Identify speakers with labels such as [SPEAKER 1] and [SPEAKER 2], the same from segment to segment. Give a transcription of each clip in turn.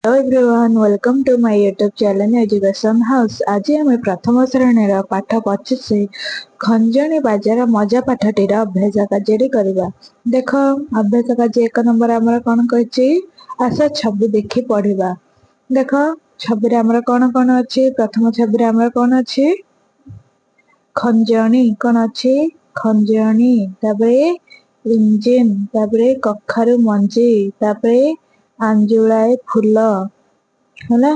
[SPEAKER 1] Hello everyone, welcome to my YouTube channel education house. आज आम प्रथम श्रेणी पाठ 25 खंजणी बाजार मजा पाठटीर अभ्यास कार्य करवा। देख अभ्यास कार्य 1 नंबर आमर कौन कही आस छवि देखी पढ़ा। देख छवि आमर कौन कौन अच्छी। प्रथम छवि आमर कौन अच्छी खंजणी, कौन अच्छी खंजणी, इंजिन, कखारु मंजी, आंजुलाए फूल है।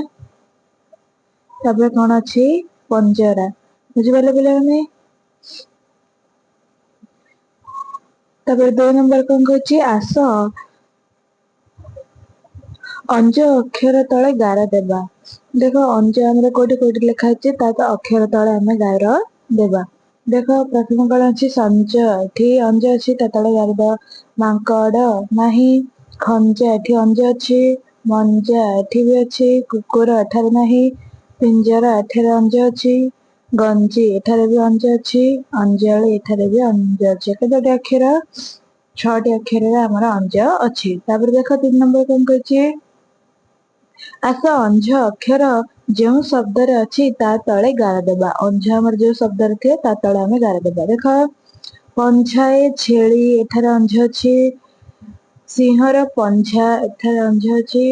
[SPEAKER 1] कौन अच्छी पंजरा। बुझिपारे पे 2 नंबर कौन कही आस अंज अक्षर तले गार देवा। देख अंज आम कोटि कोटि लिखाई अक्षर तले आम गार देवा। देख प्रथम कौन अच्छी संज, एठी अंज अच्छी तले गार दे। मांकड़ नाही, खंजा एठी अंज अच्छी, मंजा एठी भी अच्छी, कुकुर एठारे नाही, पिंजरा एठारे अंज अच्छी, गंजी एठारे भी अंज अच्छी, अंजलि एठारे भी अंज अच्छी। केतोटी अक्षर 6टी अक्षर आमर अंज अच्छी। तापर देख 3 नंबर कौन कही आस अंज अक्षर जो शब्द अच्छी ता तले गार देवा। अंज आमर जो शब्द थे ता तले आम गार देवा। देख पंछाए छेली एठारे अंज अच्छी, सिंहर पंछा एठारे अंज अच्छी,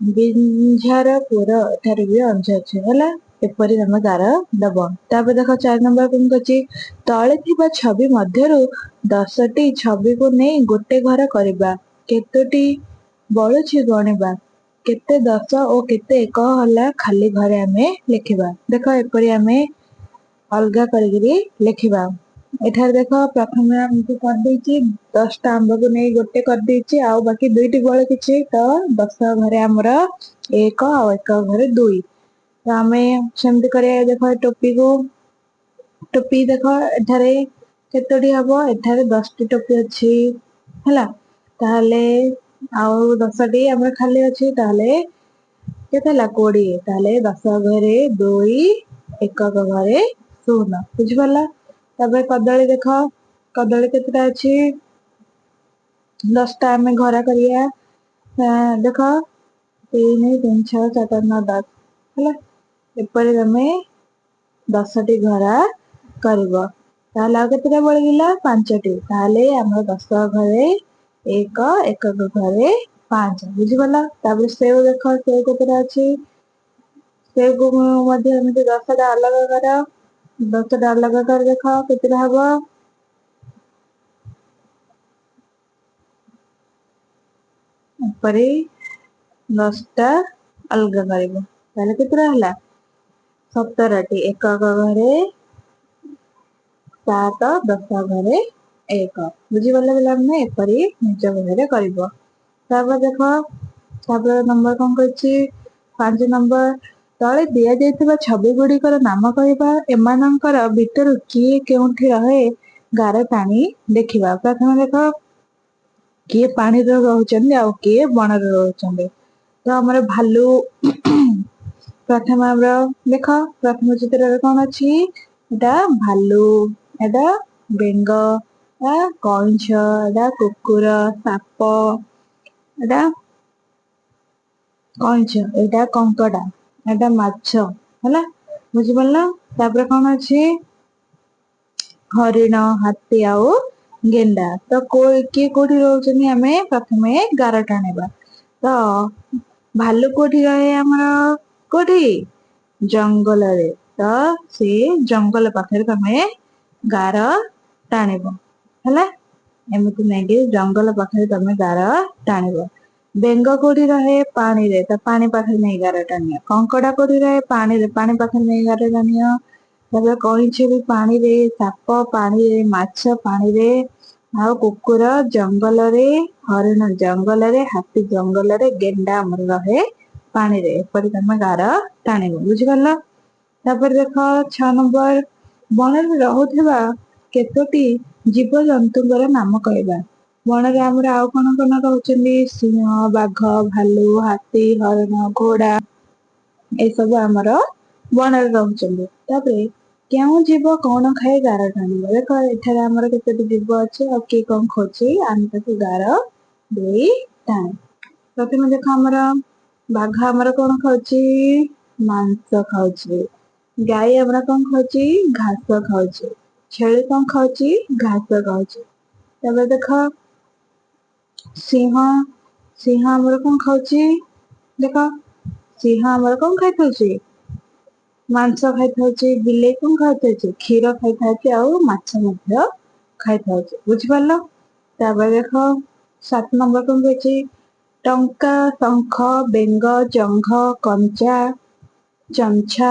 [SPEAKER 1] बिंझार पुर एठारे भी अंज अच्छी है। एपरी आम गार दब। तापर देख 4 नंबर कौन कही तले थिबा छवि मध्यरु 10टी छवि को नहीं गोटे घर करवा। केतोटी बलुछि गणिबा। केते 10 और केते 1 हला खाली घरे आमे लिखिबा। देख एपरी आमे अलगा करिगिरी लिखिबा। एठार देख प्रथम आमको कर देछि 10टा आंब को नहीं गोटे कर देछि आ बाकी 2टी बळ किछि तो 10 घरे हमर 1 और 1 घरे 2। तो आमे सेमति करे। देख टोपी को टोपी देख एठारे केतोटी हबो एठारे 10टी टोपी अछि हला। ताले आउ 10टी हमर खाली अछि ताले केतला 20। ताले 10 घरे 2 1 घरे 0। बुझि पाला। तबे कदली देख कदली केतटा अछि 10टा आमे घरा करिया। देख 3 3 6 7 8 9 10 हला। एपरि आमे 10टी घरा करबो। ताले आ केतटा बळगिला 5टी। ताले हमर 10 घरे 1 1 घरे 5। बुझि पाला। ताबे सेव देख सेव केतटा अछि सेव को मध्ये एमति 10टा अलग कर। 10टा अलग कर देख केतटा हबो परे 10टा अलग करबो। ताले केतटा हला 17टी। 1 घरे 7 10 घरे 1। बुझि पाले बेला हमने एपरी निज घरे करबो। तापर देख तापर नंबर कौन कही 5 नंबर तले दिया जाइथिबा छवि गुड़िकर नाम कहबा। एमानंकर भितर किए केउठी रहे गार टाणी देखिबा। प्रथम देख किए पानी रे रहउचंदी आ किए बन रे रहउचंदी। तो हमर भालू प्रथम हमर देख प्रथम चित्र रे कौन अछि एटा भालू, एटा बेंग, एटा कइंछ, एटा कुकुर, साप, एटा कइंछ, एटा कंकड़ा, एटा माछ हला। बुझि पल्ला। तापर कौन अछि हरिण, हाथी आउ गेंडा। तो किए कोठी रहउचंदी हमें प्रथमे गार टाणेबा। तो भालू कोठी रहे हमर कोठी जंगल रे। तो से जंगल पाखरे तमे गार टाणेबो हला। एमति नेगे जंगल पाखरे तमे गार टाणेबो। बेंग कोठी रहे पानी रे तो पानी पाखरे नहीं गार टाणियो। कंकड़ा कोठी रहे पानी रे पानी पाखरे नहीं गार टाणियो। तबे कइंछ भी पानी रे, साप पानी रे, माछ पानी रे, आउ कुकुर जंगल रे, हरिण जंगल रे, हाथी जंगल रे, गेंडा हमर रहे पानी रे। एपरि तमे गार टाणिबो। बुझि पाला। तापर देख 6 नंबर बन रे रहउथिबा केतोटी जीव जंतुଙ୍କର नाम कहबा। बन रे हमर आउ कोन कोन रहउचंदी सिंह, बाघ, भालू, हाथी, हरिण, घोड़ा ए सब हमर बन रे रहउचंदी। तापर केउ जीव कोन खाए गार टाणिबो। देख एठारे हमर केतोटी जीव अछि आ के कोन खोछि आम ताकू गार देई टाणे। प्रथमे देख हमर ବାଘ ଆମର କଣ ଖାଉଛି? ମାଂସ ଖାଉଛି। ଗାଈ ଆମର କଣ ଖାଉଛି? ଘାସ ଖାଉଛି। ଛେଳି କଣ ଖାଉଛି? ଘାସ ଖାଉଛି। ତାପରେ ଦେଖ ସିଂହ ସିଂହ ଆମର କଣ ଖାଉଛି? ଦେଖ ସିଂହ ଆମର କଣ ଖାଇଥାଉଛି? ମାଂସ ଖାଇଥାଉଛି। ବିଲେଇ କଣ ଖାଇଥାଉଛି? କ୍ଷୀର ଖାଇଥାଉଛି ଆଉ ମାଛ ମଧ୍ୟ ଖାଇଥାଉଛି। ବୁଝିପାରିଲ? ତାପରେ ଦେଖ 7 ନମ୍ବର କଣ କହିଛି? ଟଙ୍କା, ଶଙ୍ଖ, ବେଙ୍ଗ, ଜଙ୍ଘ, କଞ୍ଚା, ଚଞ୍ଛା,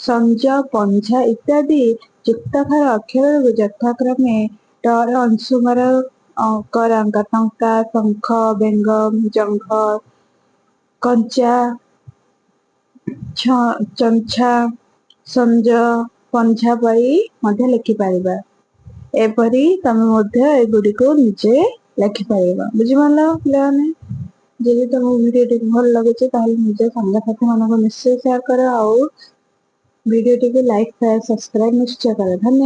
[SPEAKER 1] ସଞ୍ଜ, ପଞ୍ଝା ଇତ୍ୟାଦି ଯୁକ୍ତାକ୍ଷର ଅକ୍ଷରକୁ ଯଥାକ୍ରମେ ଟ ର ଅଂଶୁକାର କରାଙ୍କା ଟଙ୍କା, ଶଙ୍ଖ, ବେଙ୍ଗ, ଜଙ୍ଘ, କଞ୍ଚା, ଚଞ୍ଛା, ସଞ୍ଜ, ପଞ୍ଝା ପରି ମଧ୍ୟ ଲେଖିପାରିବା। ଏପରି ତମେ ମଧ୍ୟ ଏଗୁଡିକୁ ନିଜେ ଲେଖିପାରିବ। ବୁଝିପାରିଲ ପିଲାମାନେ? ଯଦି ତମକୁ ଭିଡିଓଟି ଭଲ ଲାଗୁଛି ତାହେଲେ ନିଜ ସାଙ୍ଗସାଥି ମାନଙ୍କୁ ନିଶ୍ଚୟ ସେୟାର କର ଆଉ ଭିଡିଓଟିକୁ ଲାଇକ୍, ସେୟାର, ସବସ୍କ୍ରାଇବ ନିଶ୍ଚୟ କର। ଧନ୍ୟବାଦ।